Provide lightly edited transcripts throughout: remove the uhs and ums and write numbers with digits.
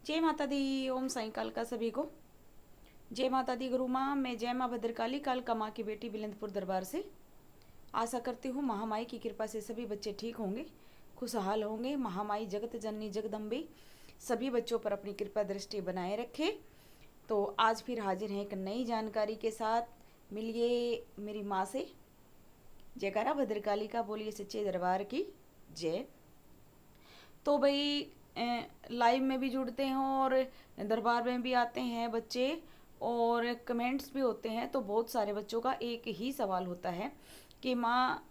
जय माता दी। ओम साईं का सभी को जय माता दी। गुरु माँ, मैं जय माँ भद्रकाली कालका माँ की बेटी बिलंदपुर दरबार से आशा करती हूँ महामाई की कृपा से सभी बच्चे ठीक होंगे, खुशहाल होंगे। महामाई जगत जननी जगदम्बे सभी बच्चों पर अपनी कृपा दृष्टि बनाए रखे। तो आज फिर हाजिर हैं एक नई जानकारी के साथ। मिलिए मेरी माँ से। जयकारा भद्रकाली का, बोलिए सच्चे दरबार की जय। तो भाई लाइव में भी जुड़ते हैं और दरबार में भी आते हैं बच्चे, और कमेंट्स भी होते हैं। तो बहुत सारे बच्चों का एक ही सवाल होता है कि माँ,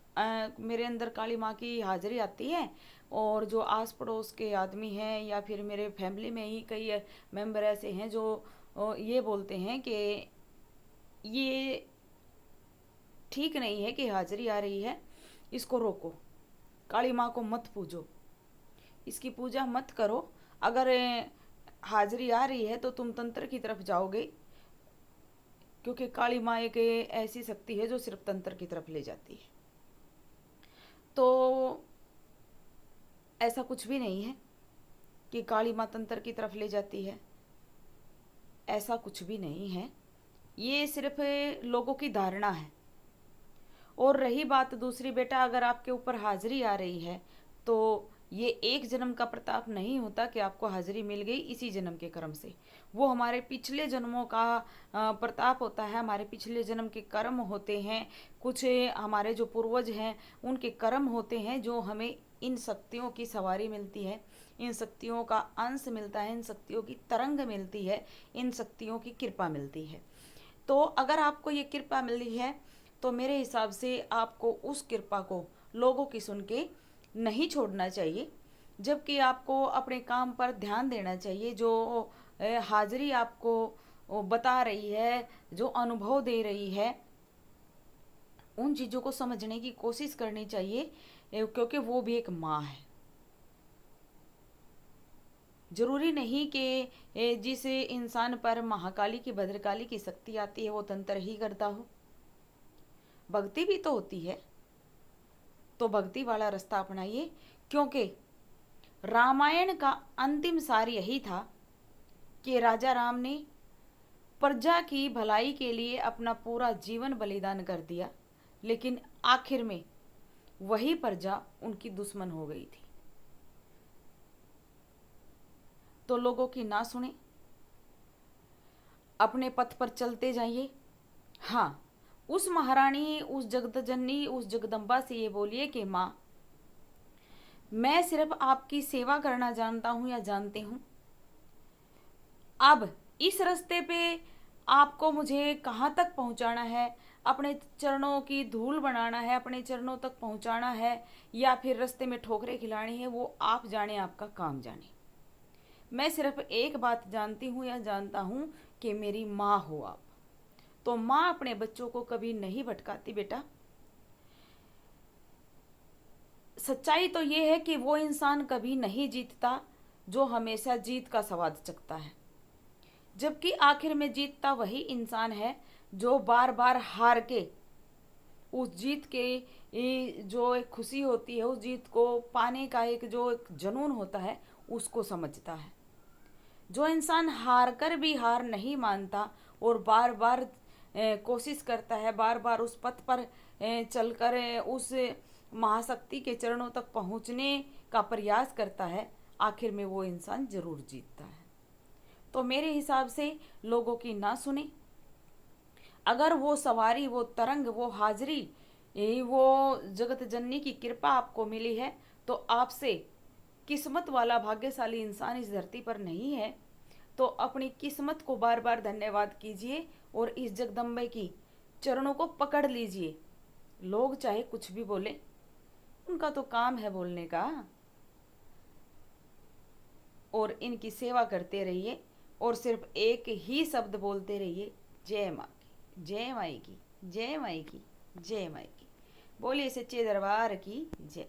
मेरे अंदर काली माँ की हाजिरी आती है, और जो आस पड़ोस के आदमी हैं या फिर मेरे फैमिली में ही कई मेंबर ऐसे हैं जो ये बोलते हैं कि ये ठीक नहीं है कि हाजिरी आ रही है, इसको रोको, काली माँ को मत पूजो, इसकी पूजा मत करो। अगर हाजिरी आ रही है तो तुम तंत्र की तरफ जाओगे, क्योंकि काली माँ एक ऐसी शक्ति है जो सिर्फ तंत्र की तरफ ले जाती है। तो ऐसा कुछ भी नहीं है कि काली माँ तंत्र की तरफ ले जाती है, ऐसा कुछ भी नहीं है। ये सिर्फ लोगों की धारणा है। और रही बात दूसरी, बेटा, अगर आपके ऊपर हाजिरी आ रही है तो ये एक जन्म का प्रताप नहीं होता कि आपको हाजिरी मिल गई इसी जन्म के कर्म से। वो हमारे पिछले जन्मों का प्रताप होता है, हमारे पिछले जन्म के कर्म होते हैं। कुछ हमारे जो पूर्वज हैं उनके कर्म होते हैं जो हमें इन शक्तियों की सवारी मिलती है, इन शक्तियों का अंश मिलता है, इन शक्तियों की तरंग मिलती है, इन शक्तियों की कृपा मिलती है। तो अगर आपको ये कृपा मिली है तो मेरे हिसाब से आपको उस कृपा को लोगों की सुन के नहीं छोड़ना चाहिए, जबकि आपको अपने काम पर ध्यान देना चाहिए। जो हाजिरी आपको बता रही है, जो अनुभव दे रही है, उन चीज़ों को समझने की कोशिश करनी चाहिए, क्योंकि वो भी एक माँ है। जरूरी नहीं कि जिस इंसान पर महाकाली की, भद्रकाली की शक्ति आती है वो तंत्र ही करता हो। भक्ति भी तो होती है, तो भक्ति वाला रास्ता अपनाइए। क्योंकि रामायण का अंतिम सार यही था कि राजा राम ने प्रजा की भलाई के लिए अपना पूरा जीवन बलिदान कर दिया, लेकिन आखिर में वही प्रजा उनकी दुश्मन हो गई थी। तो लोगों की ना सुने, अपने पथ पर चलते जाइए। हाँ, उस महारानी, उस जगतजननी, उस जगदम्बा से ये बोलिए कि माँ, मैं सिर्फ आपकी सेवा करना जानता हूँ या जानती हूँ। अब इस रास्ते पे आपको मुझे कहाँ तक पहुँचाना है, अपने चरणों की धूल बनाना है, अपने चरणों तक पहुँचाना है, या फिर रास्ते में ठोकरें खिलानी है, वो आप जाने, आपका काम जाने। मैं सिर्फ एक बात जानती हूँ या जानता हूँ कि मेरी माँ हो आप। तो माँ अपने बच्चों को कभी नहीं भटकाती बेटा। सच्चाई तो ये है कि वो इंसान कभी नहीं जीतता जो हमेशा जीत का स्वाद चखता है, जबकि आखिर में जीतता वही इंसान है जो बार बार हार के उस जीत के जो एक खुशी होती है, उस जीत को पाने का एक जो एक जुनून होता है, उसको समझता है। जो इंसान हार कर भी हार नहीं मानता और बार बार कोशिश करता है, बार बार उस पथ पर चलकर उस महाशक्ति के चरणों तक पहुंचने का प्रयास करता है, आखिर में वो इंसान जरूर जीतता है। तो मेरे हिसाब से लोगों की ना सुने। अगर वो सवारी, वो तरंग, वो हाजिरी, वो जगत जननी की कृपा आपको मिली है, तो आपसे किस्मत वाला भाग्यशाली इंसान इस धरती पर नहीं है। तो अपनी किस्मत को बार बार धन्यवाद कीजिए और इस जगदम्बे की चरणों को पकड़ लीजिए। लोग चाहे कुछ भी बोले, उनका तो काम है बोलने का। और इनकी सेवा करते रहिए और सिर्फ एक ही शब्द बोलते रहिए, जय माँ की, जय माई की, जय माई की, जय माई की। बोलिए सच्चे दरबार की जय।